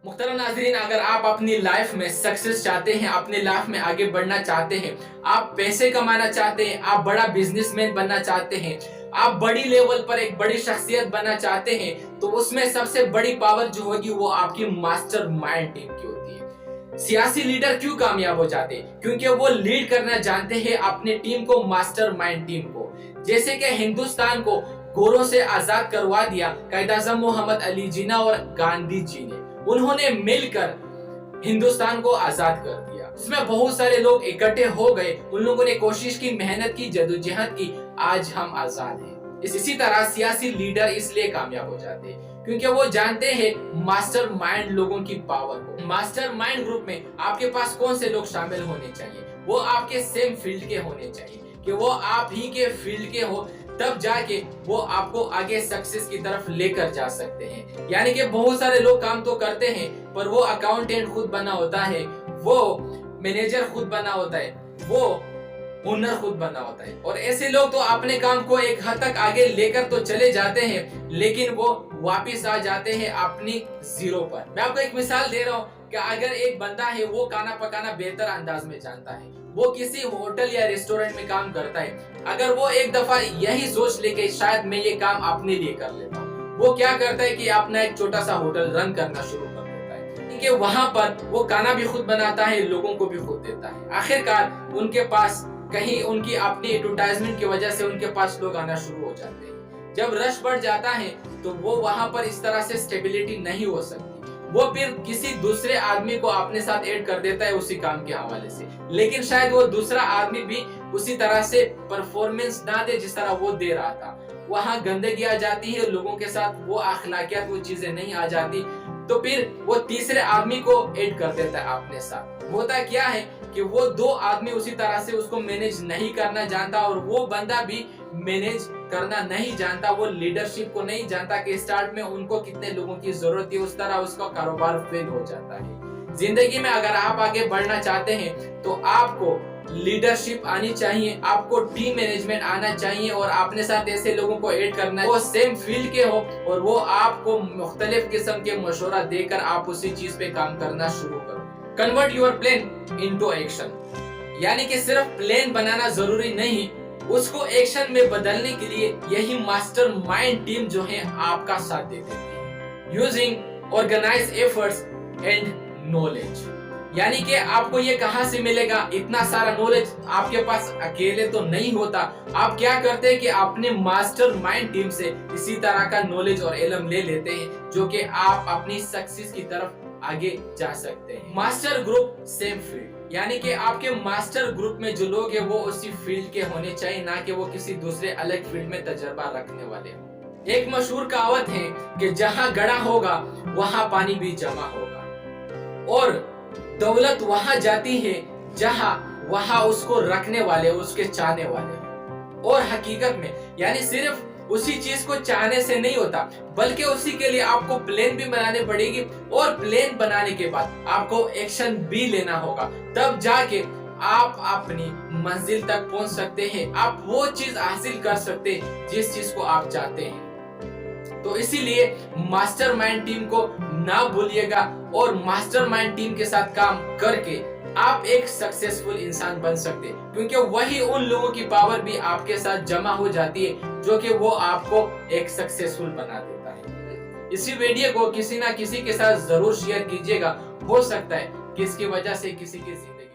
मुहतरम नाज़रीन, अगर आप अपनी लाइफ में सक्सेस चाहते हैं, अपनी लाइफ में आगे बढ़ना चाहते हैं, आप पैसे कमाना चाहते हैं, आप बड़ा बिजनेसमैन बनना चाहते हैं, आप बड़ी लेवल पर एक बड़ी शख्सियत बनना चाहते हैं, तो उसमें सबसे बड़ी पावर जो होगी वो आपकी मास्टर माइंड टीम की होती है। सियासी लीडर क्यों कामयाब हो जाते हैं? क्योंकि वो लीड करना जानते हैं अपनी टीम को, मास्टर माइंड टीम को। जैसे कि हिंदुस्तान को गोरों से आजाद करवा दिया कायद आज़म मोहम्मद अली जिन्ना और गांधी जी ने। उन्होंने मिलकर हिंदुस्तान को आजाद कर दिया। उसमें बहुत सारे लोग इकट्ठे हो गए, उन लोगों ने कोशिश की, मेहनत की, जदोजहद की, आज हम आजाद हैं। इसी तरह सियासी लीडर इसलिए कामयाब हो जाते हैं क्योंकि वो जानते हैं मास्टर माइंड लोगों की पावर को। मास्टर माइंड ग्रुप में आपके पास कौन से लोग शामिल होने चाहिए? वो आपके सेम फील्ड के होने चाहिए, कि वो आप ही के फील्ड के हो, तब जाके वो आपको आगे सक्सेस की तरफ लेकर जा सकते हैं। यानी कि बहुत सारे लोग काम तो करते हैं, पर वो अकाउंटेंट खुद बना होता है, वो मैनेजर खुद बना होता है, वो ओनर खुद बना होता है, और ऐसे लोग तो अपने काम को एक हद तक आगे लेकर तो चले जाते हैं, लेकिन वो वापिस आ जाते हैं अपनी जीरो पर। मैं आपको एक मिसाल दे रहा हूँ कि अगर एक बंदा है, वो खाना पकाना बेहतर अंदाज में जानता है, वो किसी होटल या रेस्टोरेंट में काम करता है, अगर वो एक दफा यही सोच ले कि शायद मैं ये काम अपने लिए कर लेता हूँ, वो क्या करता है कि अपना एक छोटा सा होटल रन करना शुरू कर देता है, क्योंकि वहां पर वो खाना भी खुद बनाता है, लोगों को भी खुद देता है। आखिरकार उनके पास कहीं उनकी अपनी एडवर्टाइजमेंट की वजह से उनके पास लोग आना शुरू हो जाते हैं। जब रश बढ़ जाता है तो वो वहां पर इस तरह से स्टेबिलिटी नहीं हो सकती, वो फिर किसी दूसरे आदमी को अपने साथ ऐड कर देता है उसी काम के हवाले से, लेकिन शायद वो दूसरा आदमी भी उसी तरह से परफॉर्मेंस ना दे जिस तरह वो दे रहा था। वहां गंदगी आ जाती है, लोगों के साथ वो अखलाकियात, वो चीजें नहीं आ जाती, तो फिर वो तीसरे आदमी को ऐड कर देता है अपने साथ। होता क्या है कि वो दो आदमी उसी तरह से उसको मैनेज नहीं करना जानता, और वो बंदा भी मैनेज करना नहीं जानता, वो लीडरशिप को नहीं जानता कि स्टार्ट में उनको कितने लोगों की जरूरत है, उस तरह उसका कारोबार फेल हो जाता है। जिंदगी में अगर आप आगे बढ़ना चाहते हैं तो आपको लीडरशिप आनी चाहिए, आपको टीम मैनेजमेंट आना चाहिए, और अपने साथ ऐसे लोगों को ऐड करना है वो सेम फील्ड के हो, और वो आपको मुख्तलिफ किस्म के मशवरा देकर आप उसी चीज पे काम करना शुरू करो। Convert your plan into action, यानी कि सिर्फ प्लान बनाना जरूरी नहीं, उसको एक्शन में बदलने के लिए यही मास्टर माइंड टीम जो है आपका साथ देती है। Using organise efforts and knowledge, यानी कि आपको ये कहां से मिलेगा? इतना सारा नॉलेज आपके पास अकेले तो नहीं होता। आप क्या करते हैं कि अपने मास्टर माइंड टीम से इसी तरह का नॉलेज और इल्म ले लेते हैं, जो कि आप अपनी सक्सेस की तरफ आगे जा सकते हैं। मास्टर ग्रुप सेम फील्ड, यानी कि आपके मास्टर ग्रुप में जो लोग हैं वो उसी फील्ड के होने चाहिए, ना कि वो किसी दूसरे अलग फील्ड में तजर्बा रखने वाले हो। एक मशहूर कहावत है कि जहां गड़ा होगा वहां पानी भी जमा होगा, और दौलत वहां जाती है जहां वहां उसको रखने वाले, उसके चाहने वाले। और हकीकत में यानी सिर्फ उसी चीज को चाहने से नहीं होता, बल्कि उसी के लिए आपको प्लान भी बनाने पड़ेगी, और प्लान बनाने के बाद आपको एक्शन भी लेना होगा, तब जाके आप अपनी मंजिल तक पहुंच सकते हैं, आप वो चीज हासिल कर सकते हैं जिस चीज को आप चाहते हैं। तो इसीलिए मास्टर माइंड टीम को ना भूलिएगा, और मास्टर माइंड टीम के साथ काम करके आप एक सक्सेसफुल इंसान बन सकते हैं, क्योंकि वही उन लोगों की पावर भी आपके साथ जमा हो जाती है जो कि वो आपको एक सक्सेसफुल बना देता है। इसी वीडियो को किसी ना किसी के साथ जरूर शेयर कीजिएगा, हो सकता है कि इसकी वजह से किसी की जिंदगी